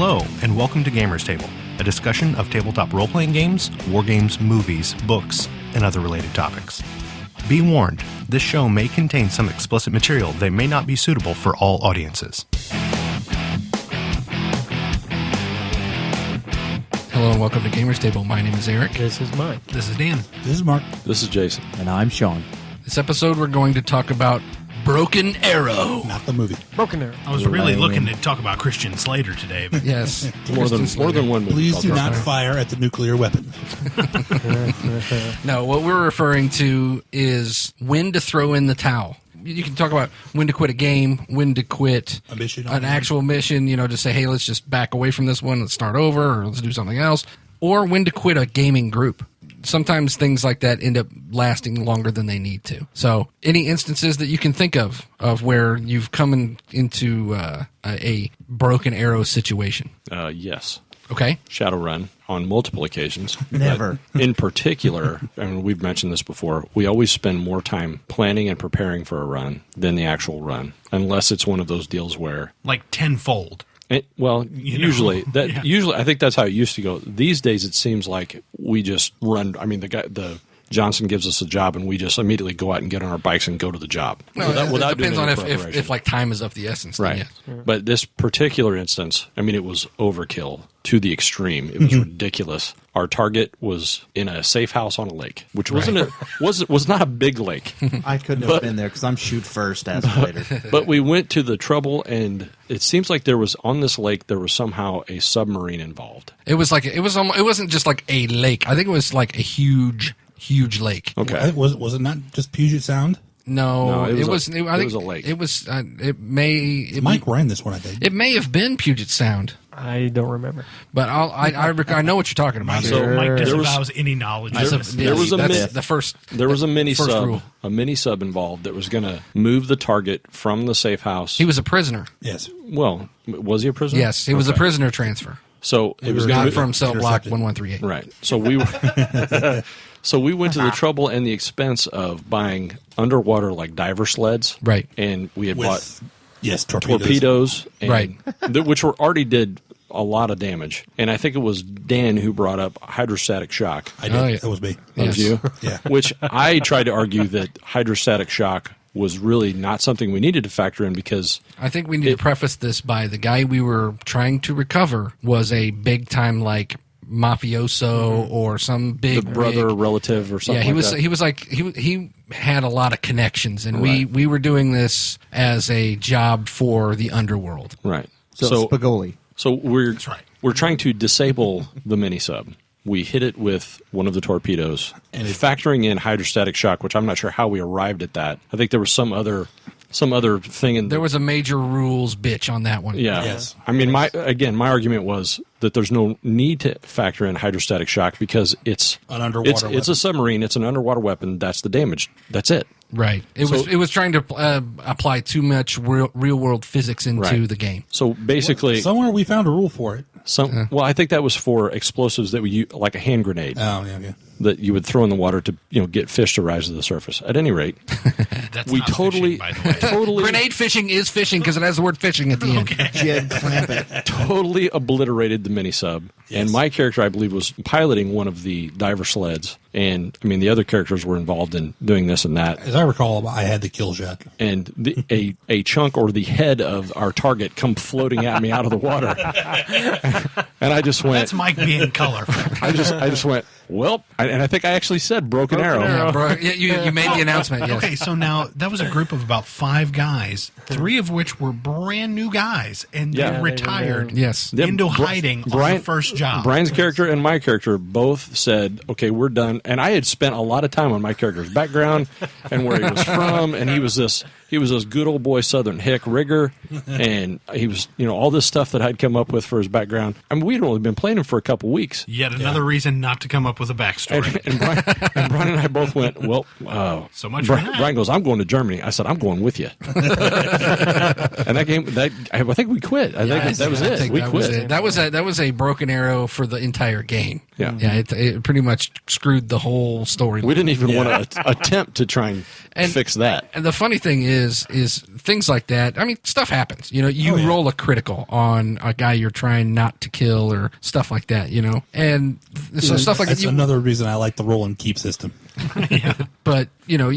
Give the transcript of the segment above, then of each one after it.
Hello, and welcome to Gamers Table, a discussion of tabletop role-playing games, war games, movies, books, and other related topics. Be warned, this show may contain some explicit material that may not be suitable for all audiences. Hello and welcome to Gamers Table. My name is Eric. This is Mike. This is Dan. This is Mark. This is Jason. And I'm Sean. This episode we're going to talk about Broken Arrow. Not the movie. Broken Arrow. I was really looking to talk about Christian Slater today. But Yes. More than one movie. Please do not fire at the nuclear weapon. No, what we're referring to is when to throw in the towel. You can talk about when to quit a game, when to quit A mission. an actual mission, to say, hey, let's just back away from this one, let's start over, or let's do something else. Or when to quit a gaming group. Sometimes things like that end up lasting longer than they need to. So any instances that you can think of where you've come into a broken arrow situation? Yes. Okay. Shadowrun on multiple occasions. Never. But in particular, and we've mentioned this before, we always spend more time planning and preparing for a run than the actual run, unless it's one of those deals where... like tenfold. Usually I think that's how it used to go. These days, it seems like we just run. I mean, the Johnson gives us a job, and we just immediately go out and get on our bikes and go to the job. No, it depends on if like time is of the essence. Right. Yes. But this particular instance, I mean, it was overkill to the extreme. It was ridiculous. Our target was in a safe house on a lake, which was not a big lake. I couldn't have been there because I'm shoot first, ask later. But we went to the trouble, and it seems like there was on this lake there was somehow a submarine involved. It wasn't just like a lake. I think it was like a huge lake. Okay. Was it not just Puget Sound? No, it it was was. a lake. It was. Mike ran this one, I think. It may have been Puget Sound, I don't remember. but I know what you're talking about. So Mike there disavows any knowledge of this. there was a That's myth. the first. There was a mini first sub, rule. involved that was going to move the target from the safe house. He was a prisoner. Yes. Well, was he a prisoner? Yes, he was a Okay. prisoner transfer. So it was going Not to from cell block intercepted. 1138. right. So we were. So we went to the trouble and the expense of buying underwater like diver sleds. Right. And we had bought Yes, torpedoes, and Right. which already did a lot of damage. And I think it was Dan who brought up hydrostatic shock. I did. Oh, yeah. That was me. That was you? Yeah. Which I tried to argue that hydrostatic shock was really not something we needed to factor in because I think we need to preface this by the guy we were trying to recover was a big time like mafioso or some big the brother rig. relative or something. Yeah, he like that. he had a lot of connections, and Right. we were doing this as a job for the underworld. Right. So Spagoli. So we're right. we're trying to disable the mini sub. We hit it with one of the torpedoes, and factoring in hydrostatic shock, which I'm not sure how we arrived at that. I think there was some other thing in There was a major rules bitch on that one. Yeah. Yes. I mean, my argument was that there's no need to factor in hydrostatic shock because it's An underwater It's weapon. a submarine. It's an underwater weapon. That's the damage. That's it. Right. It was trying to apply too much real world physics into Right. the game. So basically, Somewhere we found a rule for it. well, I think that was for explosives that we use, like a hand grenade Oh, yeah, okay. that you would throw in the water to get fish to rise to the surface. At any rate, That's we not totally, fishing, by the way. totally, Grenade fishing is fishing because it has the word fishing at the end. Jed Clampett. totally obliterated the mini sub. And my character, I believe, was piloting one of the diver sleds. And I mean, the other characters were involved in doing this and that. As I recall, I had the kill shot. And a chunk or the head of our target come floating at me out of the water. And I just went. That's Mike being colorful. I just went. Well, and I think I actually said broken arrow. Yeah, bro. Yeah, you made the announcement. Yes. Okay, so now that was a group of about 5 guys, 3 of which were brand new guys, and Yeah. they retired Yes. Yeah, into Bri- hiding on Brian- the first job. Brian's character and my character both said, "Okay, we're done." And I had spent a lot of time on my character's background and where he was from, and he was this good old boy Southern hick rigger, and he was all this stuff that I'd come up with for his background. I mean, we'd only been playing him for a couple weeks. Yet another reason not to come up with a backstory. And Brian and I both went, well, So much for that. Brian goes, I'm going to Germany. I said, I'm going with you. And I think we quit. I think that was I it. think We that quit. was it. That was a broken arrow for the entire game. Yeah. Yeah, it pretty much screwed the whole story. We didn't even want to attempt to try and fix that. And the funny thing is things like that. I mean, stuff happens. You know, you roll a critical on a guy you're trying not to kill or stuff like that. You know, and so stuff like that's another reason I like the roll and keep system. But you know,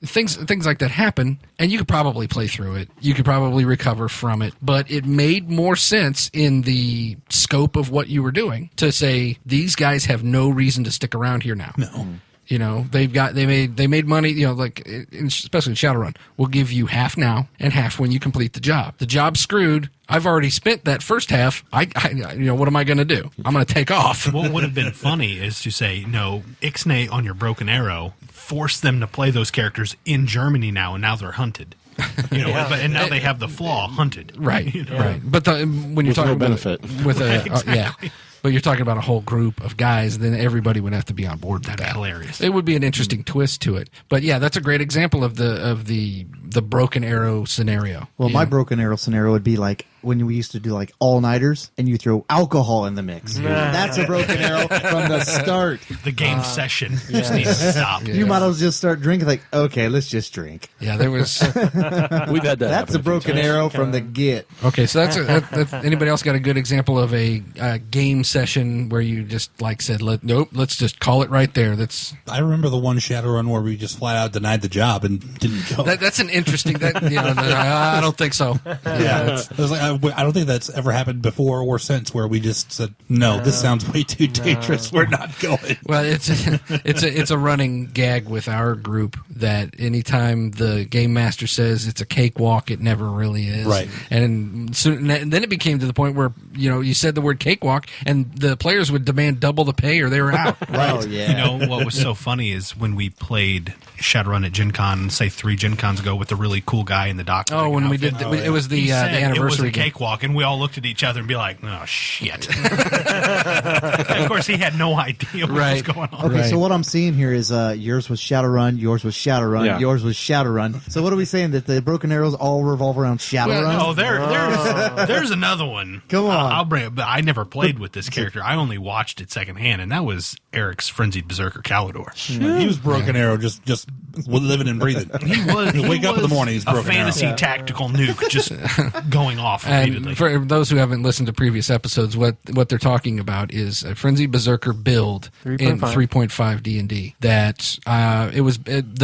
things like that happen, and you could probably play through it. You could probably recover from it, but it made more sense in the scope of what you were doing to say these guys have no reason to stick around here now. No. You know, they made money, you know, like especially in Shadowrun. We'll give you half now and half when you complete the job. The job's screwed. I've already spent that first half. I you know, what am I going to do? I'm going to take off. What would have been funny is to say, no, Ixnay on your Broken Arrow, force them to play those characters in Germany now, and now they're hunted. You know, and now they have the flaw hunted. Right, you know? right. But when you're With talking no about benefit. with a but you're talking about a whole group of guys, then everybody would have to be on board with that. Hilarious. It would be an interesting twist to it. But yeah, that's a great example of the Broken Arrow scenario. Well, my Broken Arrow scenario would be like when we used to do like all-nighters and you throw alcohol in the mix. That's a Broken Arrow from the start. The game session just needs to stop. You might as well just start drinking like, okay, let's just drink. Yeah, there was. We've had that. That's a Broken Arrow from the get. Okay, so that's anybody else got a good example of a game session where you just like said, let's just call it right there. I remember the one Shadowrun where we just flat out denied the job and didn't go. That's an interesting. I don't think so. Yeah, it was like, I don't think that's ever happened before or since where we just said, no, this sounds way too dangerous. We're not going. Well, it's a running gag with our group that anytime the game master says it's a cakewalk, it never really is. Right. And then it became to the point where you said the word cakewalk, and the players would demand double the pay or they were out. Right. Oh, yeah. You know, what was so funny is when we played Shadowrun at Gen Con, say 3 Gen Cons ago, with the really cool guy in the doctor. Oh, when we did, it was the anniversary. It was a game. cakewalk, and we all looked at each other and be like, "Oh shit!" And of course, he had no idea what was going on. Okay, so what I'm seeing here is yours was Shadowrun, yours was Shadowrun, yours was Shadowrun. So what are we saying, that the Broken Arrows all revolve around Shadowrun? There's another one. Come on. I'll bring it, but I never played with this character. I only watched it secondhand, and that was Eric's Frenzied Berserker Calidor. He was Broken Arrow, just living and breathing. He was. Wake up in the morning, he's a Broken fantasy Arrow. tactical nuke, just going off repeatedly. And for those who haven't listened to previous episodes, what they're talking about is a Frenzied Berserker build 3.5. in 3.5 D&D. That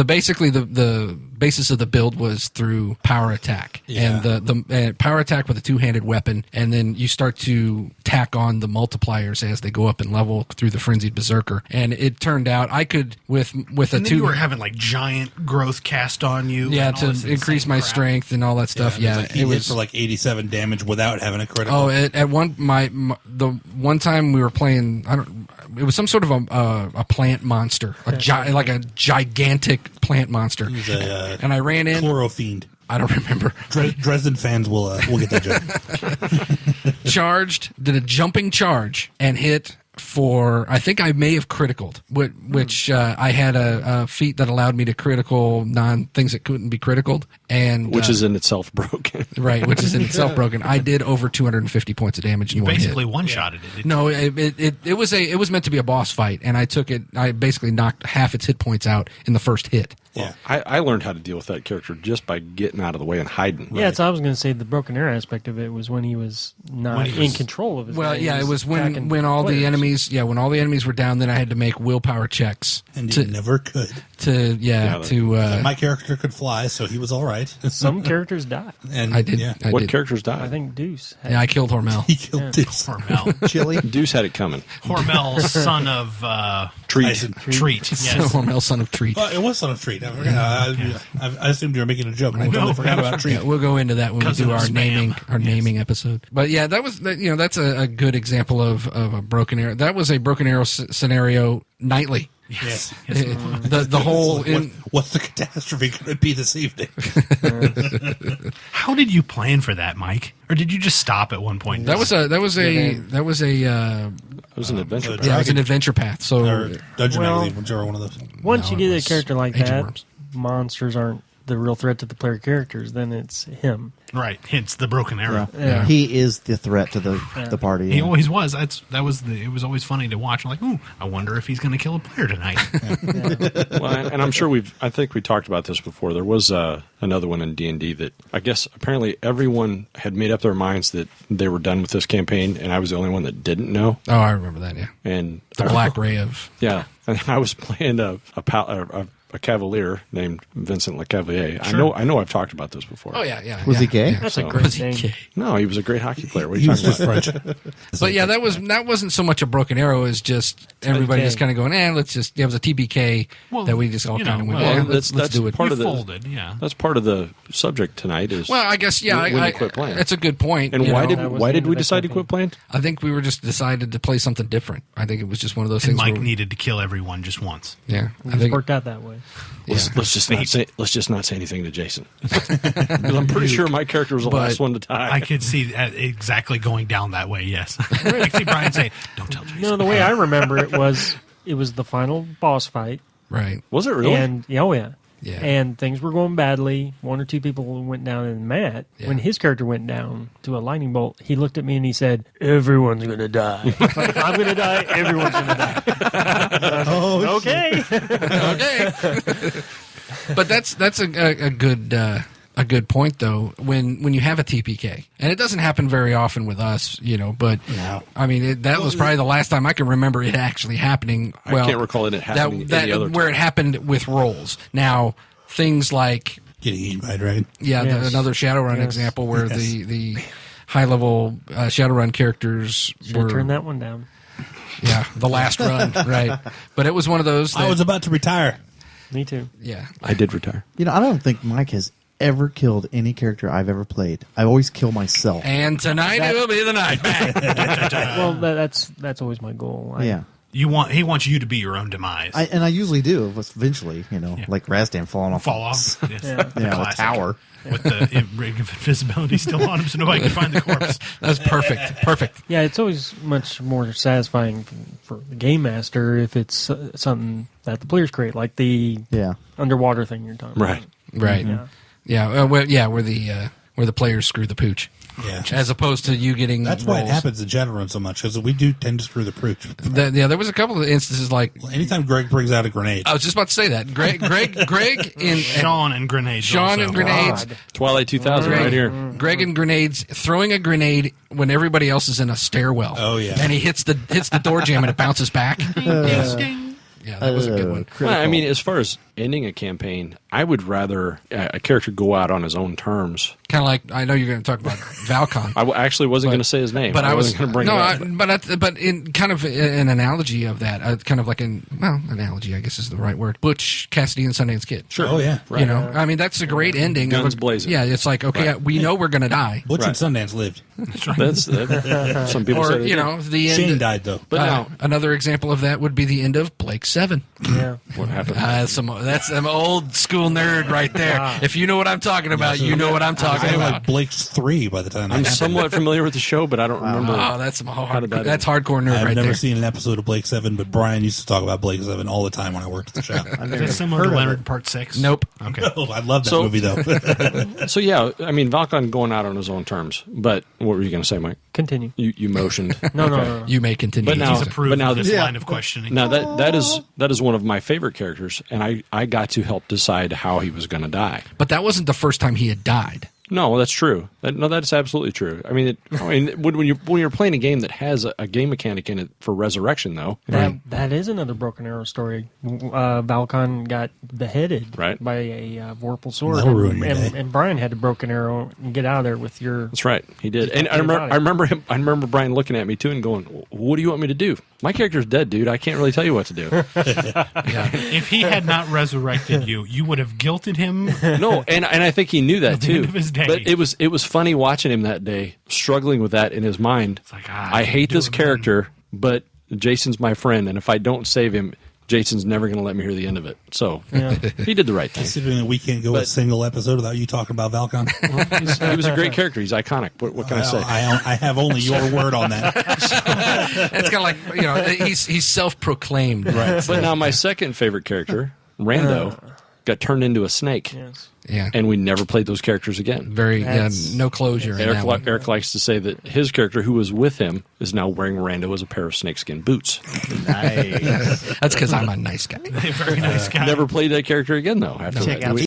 basically the basis of the build was through power attack, and the power attack with a two-handed weapon, and then you start to tack on the multipliers as they go up in level through the Frenzied Berserker. And it turned out I could with a and then you were having like giant growth cast on you, to increase my strength and all that stuff. It was for like 87 damage without having a critical. Oh, at the one time we were playing, it was some sort of a plant monster, like a gigantic plant monster. It was and I ran in. Chlorofiend. I don't remember. Dresden fans will get that joke. Charged, did a jumping charge, and hit for, I think I may have criticaled, which I had a feat that allowed me to critical things that couldn't be criticaled, and which is in itself broken. Right, which is in itself broken. I did over 250 points of damage. You basically one-shotted it. No, it was meant to be a boss fight, and I took it. I basically knocked half its hit points out in the first hit. Yeah, I learned how to deal with that character just by getting out of the way and hiding. Yeah, so I was going to say the Broken Arrow aspect of it was when he was not in control of his. Well, it was when all the enemies, when all the enemies were down, then I had to make willpower checks, and he never could. My character could fly, so he was all right. Some characters die. And I did. What characters died? I think Deuce. I killed Hormel. He killed Deuce. Hormel. Chili. Deuce had it coming. Hormel, son of Treat. Treat. Yes. Hormel, son of Treat. It was son of Treat. I forgot. I assumed you were making a joke. I totally forgot about Treat. Yeah, we'll go into that when we do our naming episode. But yeah, that's a good example of a Broken Arrow. That was a Broken Arrow scenario nightly. Yes. The whole what's the catastrophe going to be this evening? How did you plan for that, Mike? Or did you just stop at one point? It was an adventure path. Yeah, it was an adventure path. So Dungeon Magazine, whichever one of those. Once you get a character like Agent that, Worms. monsters aren't the real threat to the player characters, then it's him. Right. Hence the broken arrow. Yeah. He is the threat to the party. He always was. It was always funny to watch. I'm like, ooh, I wonder if he's going to kill a player tonight. Well, and I'm sure I think we talked about this before. There was another one in D&D that I guess apparently everyone had made up their minds that they were done with this campaign, and I was the only one that didn't know. Oh, I remember that. Yeah, And the Black Ray of Yeah, and I was playing a cavalier named Vincent LeCavalier. Sure. I know I've talked about this before. Oh yeah. Was he gay? Yeah. That's So- a great Was he name. gay? No, he was a great hockey player. What are He you was talking just about? French. But yeah, that wasn't so much a broken arrow as just everybody Okay. just kind of going, let's just. It was a TBK Well, that we just all you kind of know, went, well, let's do it. part You of the folded, yeah. That's part of the subject tonight. Is Well, I guess yeah. when you quit playing. That's a good point. And you why know. That was why the did end we of that decide to campaign. quit playing? I think we were just decided to play something different. I think it was just one of those And things. Mike where, needed to kill everyone just once. yeah, I It think worked out that way. Let's just not say anything to Jason. Because I'm pretty sure my character was the But last one to die. I could see that exactly going down that way, yes. I could see Brian saying, don't tell Jason. No, the way I remember it was the final boss fight, right. Was it really? and yeah. Yeah. And things were going badly. One or two people went down, and Matt, Yeah. when his character went down to a lightning bolt, he looked at me and he said, "Everyone's going to die. Like, I'm going to die. Everyone's going to die." Oh, Okay. Okay. But that's a good point though. When you have a TPK, and it doesn't happen very often with us, But I mean, that was probably the last time I can remember it actually happening. I can't recall it happening any other where time. it happened with rolls. Now things like Getting eaten by a dragon. Yes. another Shadowrun Yes. example where Yes. the high level Shadowrun characters Should were have turned that one down. the last run, right? But it was one of those. I was about to retire. Me too. yeah. I did retire. I don't think Mike has ever killed any character I've ever played. I always kill myself. And tonight it will be the night. Bang. Well, that's always my goal. Yeah. He wants you to be your own demise. I usually do eventually, like Razdan falling off. Fall off. Yes. Yeah. Yeah, a Classic. tower. With the rig of invisibility still on him so nobody can find the corpse. That's perfect. Yeah, it's always much more satisfying for the game master if it's something that the players create, like the Yeah. underwater thing you're talking Right. about. Right. Yeah. Where the players screw the pooch, Yeah. as opposed to you getting. That's why it rolls. happens in Shadowrun so much, because we do tend to screw the pooch. There was a couple of instances like Anytime Greg brings out a grenade, I was just about to say that Greg and Sean and grenades. Sean also. and grenades. God. Twilight 2000 right here. Greg and grenades, throwing a grenade when everybody else is in a stairwell. Oh, yeah. and he hits the door jam and it bounces back. Yeah, that was a good one. Well, I mean, as far as ending a campaign, I would rather a character go out on his own terms. Kind of like I know you're going to talk about Valcon. I actually wasn't going to say his name. But I was wasn't going to bring it up. but in kind of an analogy of that, kind of like analogy, I guess is the right word. Butch Cassidy and Sundance Kid. Sure. Oh, yeah. Right. I mean that's a great ending. Guns of blazing. Yeah, it's like okay, Right. we know we're going to die, Butch Right. and Sundance lived. That's some people say or they you do. know the end. Shane died, though. But now, Another example of that would be the end of Blake 7. Yeah. what happened? That's some old school nerd right there. Wow. If you know what I'm talking about, you know what I'm I talking had about. like Blake's 3 by the time that I'm happened. somewhat familiar with the show, but I don't remember. Oh, that's some did that that's hardcore nerd I've right never there. seen an episode of Blake 7, but Brian used to talk about Blake 7 all the time when I worked at the shop. Is it similar to Leonard Part 6? Nope. Okay. Oh, I love that So- movie, though. So yeah, I mean, Valkon going out on his own terms. But what were you going to say, Mike? Continue. You motioned. No. You may continue. But now- He's approved but now of this this- line of questioning. Now that is one of my favorite characters, and I got to help decide how he was going to die. But that wasn't the first time he had died. No, that's true. That's absolutely true. I mean, when you're playing a game that has a game mechanic in it for resurrection, though, That is another Broken Arrow story. Valkon got beheaded Right. by a Vorpal sword, That'll ruin your day. and Brian had to Broken Arrow and get out of there with your. that's right, he did. And Get his body. I remember Brian looking at me too and going, "What do you want me to do? My character's dead, dude. I can't really tell you what to do." If he had not resurrected you, you would have guilted him. No, and I think he knew that the too. end of his day. But it was funny watching him that day, struggling with that in his mind. It's like, I can't hate do this it again. character, but Jason's my friend, and if I don't save him, Jason's never going to let me hear the end of it. So Yeah. he did the right thing. Considering that we can't go a But- single episode without you talking about Valkon. He was a great character. He's iconic. What can I say? I have only your word on that. It's kind of like he's self-proclaimed. But now my second favorite character, Rando, got turned into a snake. Yes. Yeah. And we never played those characters again. No closure. in that one. Eric likes to say that his character, who was with him, is now wearing Rando as a pair of snakeskin boots. Nice. That's because I'm a nice guy. Very nice guy. Never played that character again, though. After Check that. out